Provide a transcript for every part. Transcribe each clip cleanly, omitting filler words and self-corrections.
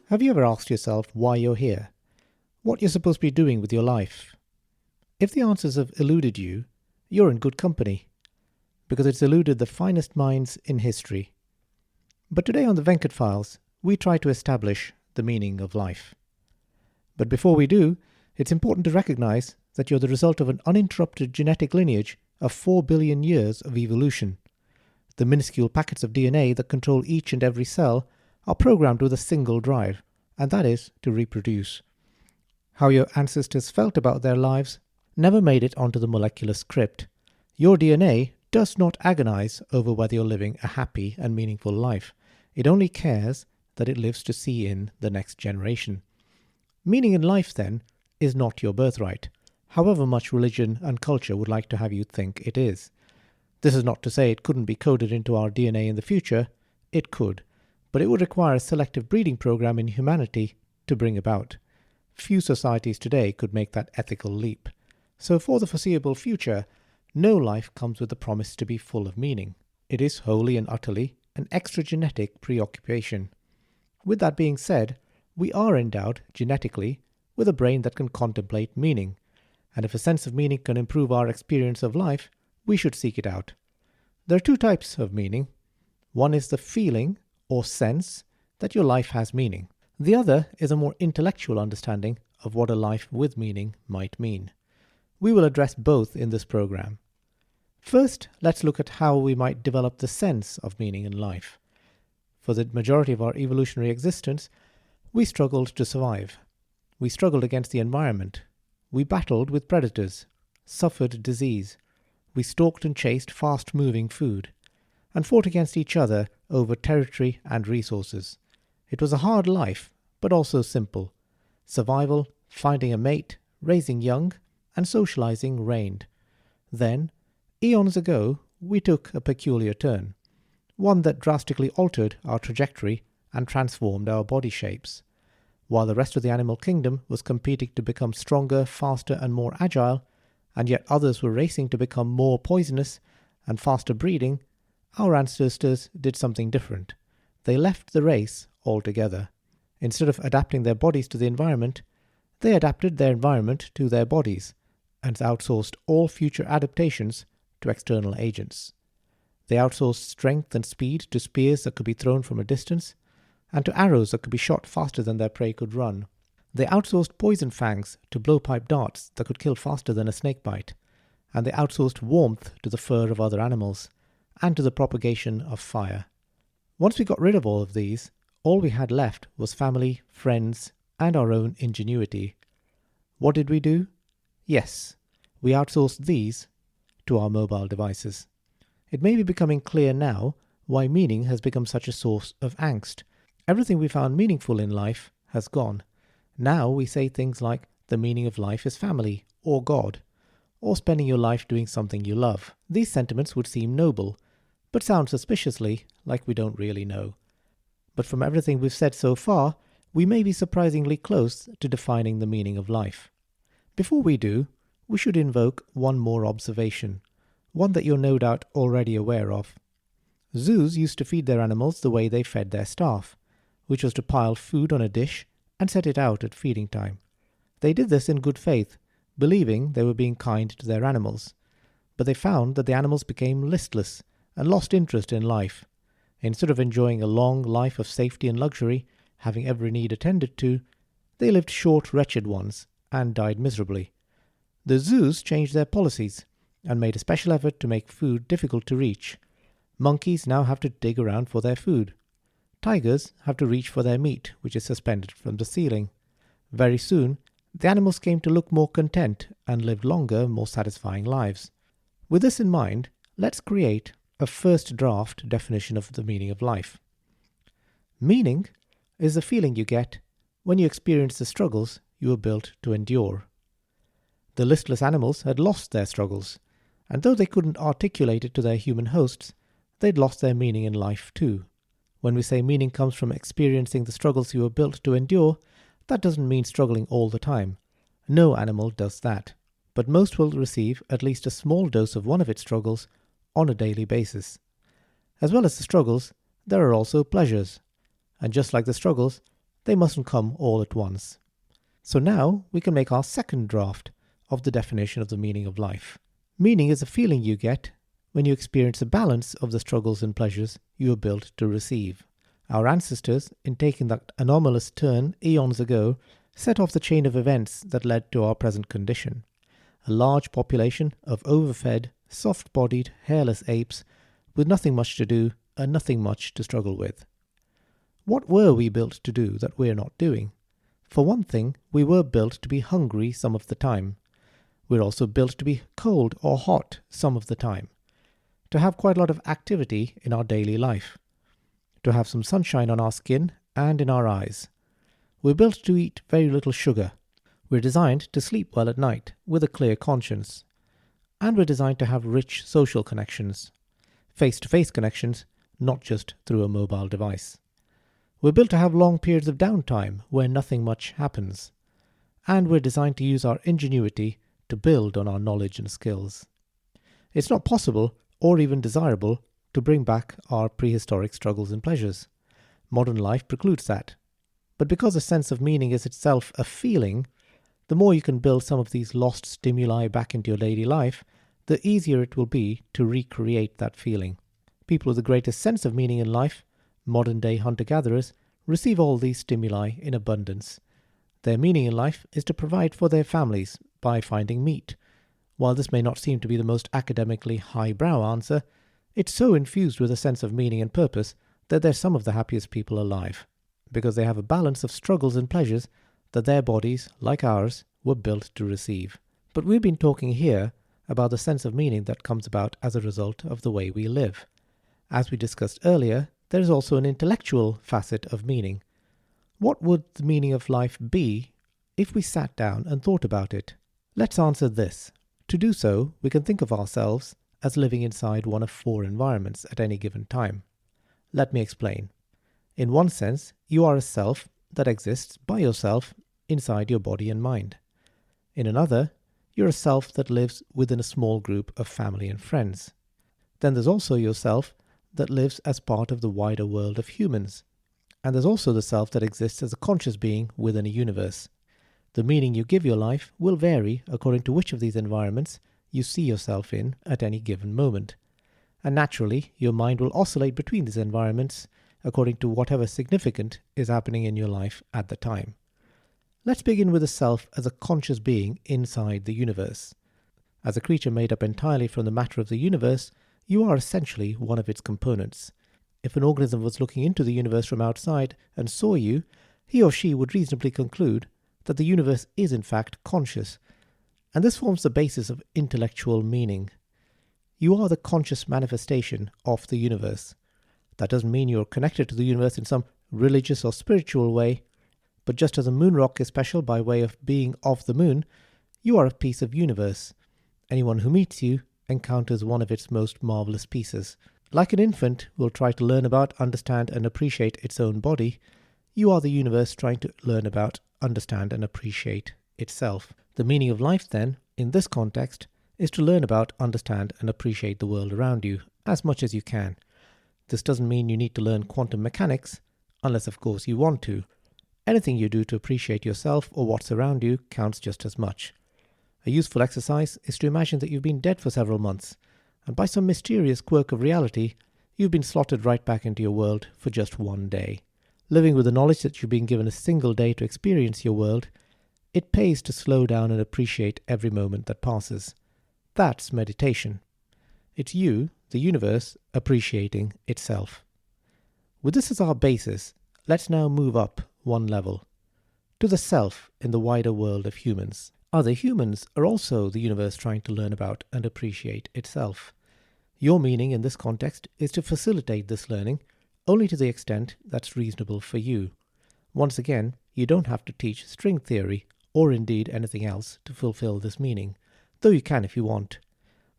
Have you ever asked yourself why you're here? What you're supposed to be doing with your life? If the answers have eluded you, you're in good company, because it's eluded the finest minds in history. But today on the Venkat Files, we try to establish the meaning of life. But before we do, it's important to recognize that you're the result of an uninterrupted genetic lineage of 4 billion years of evolution. The minuscule packets of DNA that control each and every cell are programmed with a single drive, and that is to reproduce. How your ancestors felt about their lives never made it onto the molecular script. Your DNA does not agonize over whether you're living a happy and meaningful life. It only cares that it lives to see in the next generation. Meaning in life, then, is not your birthright, however much religion and culture would like to have you think it is. This is not to say it couldn't be coded into our DNA in the future. It could, but it would require a selective breeding program in humanity to bring about. Few societies today could make that ethical leap. So for the foreseeable future, no life comes with the promise to be full of meaning. It is wholly and utterly an extragenetic preoccupation. With that being said, we are endowed genetically with a brain that can contemplate meaning, and if a sense of meaning can improve our experience of life, we should seek it out. There are two types of meaning. One is the feeling or sense that your life has meaning. The other is a more intellectual understanding of what a life with meaning might mean. We will address both in this program. First, let's look at how we might develop the sense of meaning in life. For the majority of our evolutionary existence, we struggled to survive. We struggled against the environment. We battled with predators, suffered disease. We stalked and chased fast-moving food, and fought against each other over territory and resources. It was a hard life, but also simple. Survival, finding a mate, raising young, and socializing reigned. Then, eons ago, we took a peculiar turn, one that drastically altered our trajectory and transformed our body shapes. While the rest of the animal kingdom was competing to become stronger, faster, and more agile, and yet others were racing to become more poisonous and faster breeding, our ancestors did something different. They left the race altogether. Instead of adapting their bodies to the environment, they adapted their environment to their bodies and outsourced all future adaptations to external agents. They outsourced strength and speed to spears that could be thrown from a distance and to arrows that could be shot faster than their prey could run. They outsourced poison fangs to blowpipe darts that could kill faster than a snakebite, and they outsourced warmth to the fur of other animals and to the propagation of fire. Once we got rid of all of these, all we had left was family, friends, and our own ingenuity. What did we do? Yes, we outsourced these to our mobile devices. It may be becoming clear now why meaning has become such a source of angst. Everything we found meaningful in life has gone. Now we say things like the meaning of life is family, or God, or spending your life doing something you love. These sentiments would seem noble, but sound suspiciously like we don't really know. But from everything we've said so far, we may be surprisingly close to defining the meaning of life. Before we do, we should invoke one more observation, one that you're no doubt already aware of. Zoos used to feed their animals the way they fed their staff, which was to pile food on a dish and set it out at feeding time. They did this in good faith, believing they were being kind to their animals. But they found that the animals became listless and lost interest in life. Instead of enjoying a long life of safety and luxury, having every need attended to, they lived short, wretched ones and died miserably. The zoos changed their policies and made a special effort to make food difficult to reach. Monkeys now have to dig around for their food. Tigers have to reach for their meat, which is suspended from the ceiling. Very soon, the animals came to look more content and lived longer, more satisfying lives. With this in mind, let's create a first draft definition of the meaning of life. Meaning is the feeling you get when you experience the struggles you were built to endure. The listless animals had lost their struggles, and though they couldn't articulate it to their human hosts, they'd lost their meaning in life too. When we say meaning comes from experiencing the struggles you were built to endure, that doesn't mean struggling all the time. No animal does that, but most will receive at least a small dose of one of its struggles on a daily basis. As well as the struggles, there are also pleasures. And just like the struggles, They mustn't come all at once. So now we can make our second draft of the definition of the meaning of life. Meaning is a feeling you get when you experience a balance of the struggles and pleasures you are built to receive. Our ancestors, in taking that anomalous turn eons ago, set off the chain of events that led to our present condition. A large population of overfed, soft-bodied, hairless apes with nothing much to do and nothing much to struggle with. What were we built to do that we're not doing? For one thing, we were built to be hungry some of the time. We're also built to be cold or hot some of the time. To have quite a lot of activity in our daily life. To have some sunshine on our skin and in our eyes. We're built to eat very little sugar. We're designed to sleep well at night with a clear conscience. And we're designed to have rich social connections. Face-to-face connections, not just through a mobile device. We're built to have long periods of downtime where nothing much happens. And we're designed to use our ingenuity to build on our knowledge and skills. It's not possible or even desirable to bring back our prehistoric struggles and pleasures. Modern life precludes that. But because a sense of meaning is itself a feeling, the more you can build some of these lost stimuli back into your daily life, the easier it will be to recreate that feeling. People with the greatest sense of meaning in life, modern-day hunter-gatherers, receive all these stimuli in abundance. Their meaning in life is to provide for their families by finding meat. While this may not seem to be the most academically highbrow answer, it's so infused with a sense of meaning and purpose that they're some of the happiest people alive, because they have a balance of struggles and pleasures that their bodies, like ours, were built to receive. But we've been talking here about the sense of meaning that comes about as a result of the way we live. As we discussed earlier, there is also an intellectual facet of meaning. What would the meaning of life be if we sat down and thought about it? Let's answer this. To do so, we can think of ourselves as living inside one of 4 environments at any given time. Let me explain. In one sense, you are a self that exists by yourself inside your body and mind. In another, you're a self that lives within a small group of family and friends. Then there's also yourself that lives as part of the wider world of humans. And there's also the self that exists as a conscious being within a universe. The meaning you give your life will vary according to which of these environments you see yourself in at any given moment. And naturally, your mind will oscillate between these environments according to whatever significant is happening in your life at the time. Let's begin with the self as a conscious being inside the universe. As a creature made up entirely from the matter of the universe, you are essentially one of its components. If an organism was looking into the universe from outside and saw you, he or she would reasonably conclude that the universe is in fact conscious, and this forms the basis of intellectual meaning. You are the conscious manifestation of the universe. That doesn't mean you're connected to the universe in some religious or spiritual way, but just as a moon rock is special by way of being of the moon, you are a piece of universe. Anyone who meets you encounters one of its most marvelous pieces. Like an infant will try to learn about, understand, and appreciate its own body, you are the universe trying to learn about, understand, and appreciate itself. The meaning of life, then, in this context, is to learn about, understand, and appreciate the world around you as much as you can. This doesn't mean you need to learn quantum mechanics, unless of course you want to. Anything you do to appreciate yourself or what's around you counts just as much. A useful exercise is to imagine that you've been dead for several months, and by some mysterious quirk of reality, you've been slotted right back into your world for just one day. Living with the knowledge that you've been given a single day to experience your world, it pays to slow down and appreciate every moment that passes. That's meditation. It's you, the universe, appreciating itself. With this as our basis, let's now move up one level, to the self in the wider world of humans. Other humans are also the universe trying to learn about and appreciate itself. Your meaning in this context is to facilitate this learning only to the extent that's reasonable for you. Once again, you don't have to teach string theory or indeed anything else to fulfill this meaning, though you can if you want.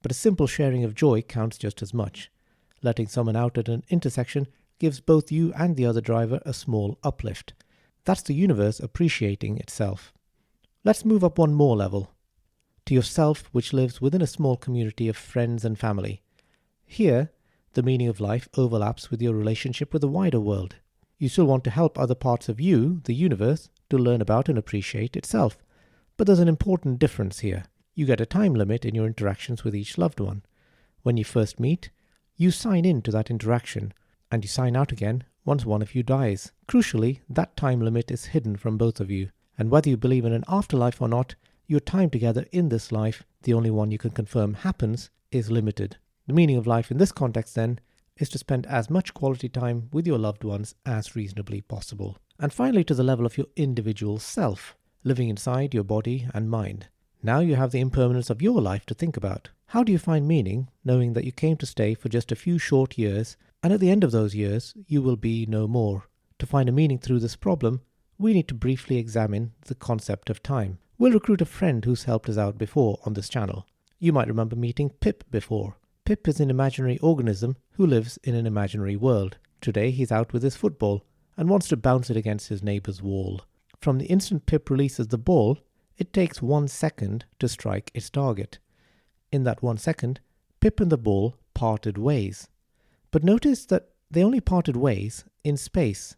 But a simple sharing of joy counts just as much. Letting someone out at an intersection gives both you and the other driver a small uplift. That's the universe appreciating itself. Let's move up one more level, to yourself which lives within a small community of friends and family. Here, the meaning of life overlaps with your relationship with the wider world. You still want to help other parts of you, the universe, to learn about and appreciate itself. But there's an important difference here. You get a time limit in your interactions with each loved one. When you first meet, you sign in to that interaction, and you sign out again once one of you dies. Crucially, that time limit is hidden from both of you, and whether you believe in an afterlife or not, your time together in this life, the only one you can confirm happens, is limited. The meaning of life in this context, then, is to spend as much quality time with your loved ones as reasonably possible. And finally, to the level of your individual self, living inside your body and mind. Now you have the impermanence of your life to think about. How do you find meaning, knowing that you came to stay for just a few short years, and at the end of those years, you will be no more? To find a meaning through this problem, we need to briefly examine the concept of time. We'll recruit a friend who's helped us out before on this channel. You might remember meeting Pip before. Pip is an imaginary organism who lives in an imaginary world. Today he's out with his football and wants to bounce it against his neighbour's wall. From the instant Pip releases the ball, it takes 1 second to strike its target. In that 1 second, Pip and the ball parted ways. But notice that they only parted ways in space.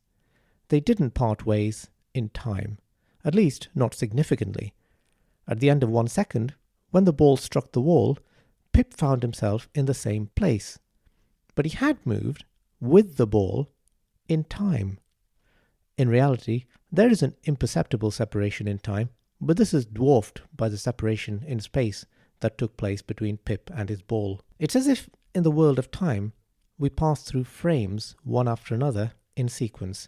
They didn't part ways in time, at least not significantly. At the end of 1 second, when the ball struck the wall, Pip found himself in the same place. But he had moved with the ball in time. In reality, there is an imperceptible separation in time, but this is dwarfed by the separation in space that took place between Pip and his ball. It's as if, in the world of time, we pass through frames one after another in sequence.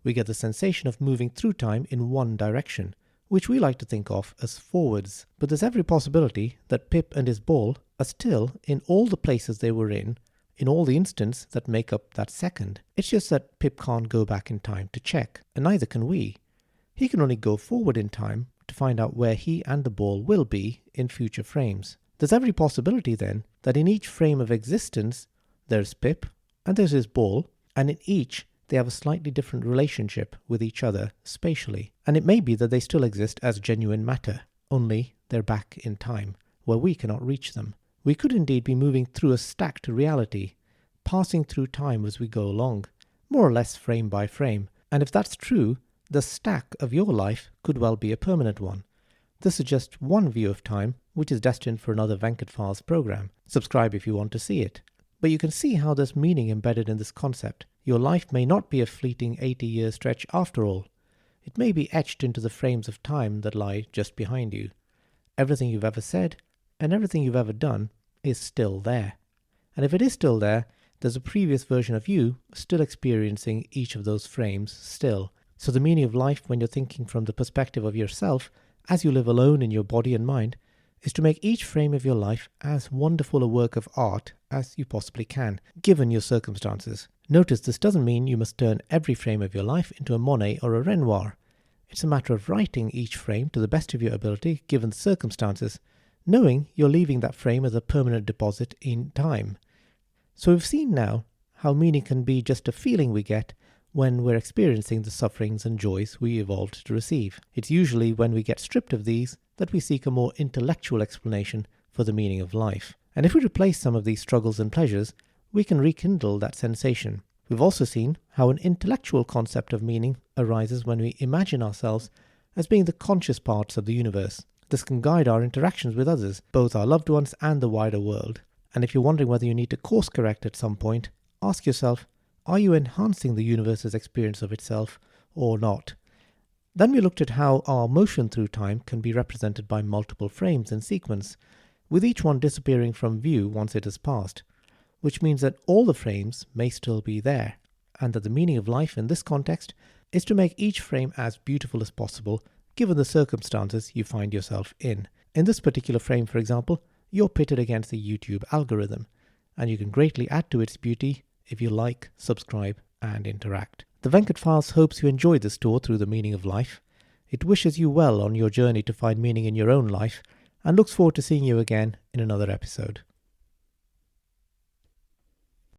We get the sensation of moving through time in one direction, which we like to think of as forwards. But there's every possibility that Pip and his ball are still in all the places they were in all the instants that make up that second. It's just that Pip can't go back in time to check, and neither can we. He can only go forward in time to find out where he and the ball will be in future frames. There's every possibility then that in each frame of existence there's Pip and there's his ball, and in each they have a slightly different relationship with each other spatially. And it may be that they still exist as genuine matter, only they're back in time, where we cannot reach them. We could indeed be moving through a stacked reality, passing through time as we go along, more or less frame by frame. And if that's true, the stack of your life could well be a permanent one. This is just one view of time, which is destined for another Venkat Files program. Subscribe if you want to see it. But you can see how there's meaning embedded in this concept. Your life may not be a fleeting 80-year stretch after all. It may be etched into the frames of time that lie just behind you. Everything you've ever said and everything you've ever done is still there. And if it is still there, there's a previous version of you still experiencing each of those frames still. So the meaning of life, when you're thinking from the perspective of yourself, as you live alone in your body and mind, is to make each frame of your life as wonderful a work of art as you possibly can, given your circumstances. Notice this doesn't mean you must turn every frame of your life into a Monet or a Renoir. It's a matter of writing each frame to the best of your ability, given the circumstances, knowing you're leaving that frame as a permanent deposit in time. So we've seen now how meaning can be just a feeling we get when we're experiencing the sufferings and joys we evolved to receive. It's usually when we get stripped of these that we seek a more intellectual explanation for the meaning of life. And if we replace some of these struggles and pleasures, we can rekindle that sensation. We've also seen how an intellectual concept of meaning arises when we imagine ourselves as being the conscious parts of the universe. This can guide our interactions with others, both our loved ones and the wider world. And if you're wondering whether you need to course correct at some point, ask yourself, are you enhancing the universe's experience of itself or not? Then we looked at how our motion through time can be represented by multiple frames in sequence, with each one disappearing from view once it has passed, which means that all the frames may still be there, and that the meaning of life in this context is to make each frame as beautiful as possible given the circumstances you find yourself in. In this particular frame, for example, you're pitted against the YouTube algorithm, and you can greatly add to its beauty if you like, subscribe, and interact. The Venkat Files hopes you enjoyed this tour through the meaning of life. It wishes you well on your journey to find meaning in your own life, and looks forward to seeing you again in another episode.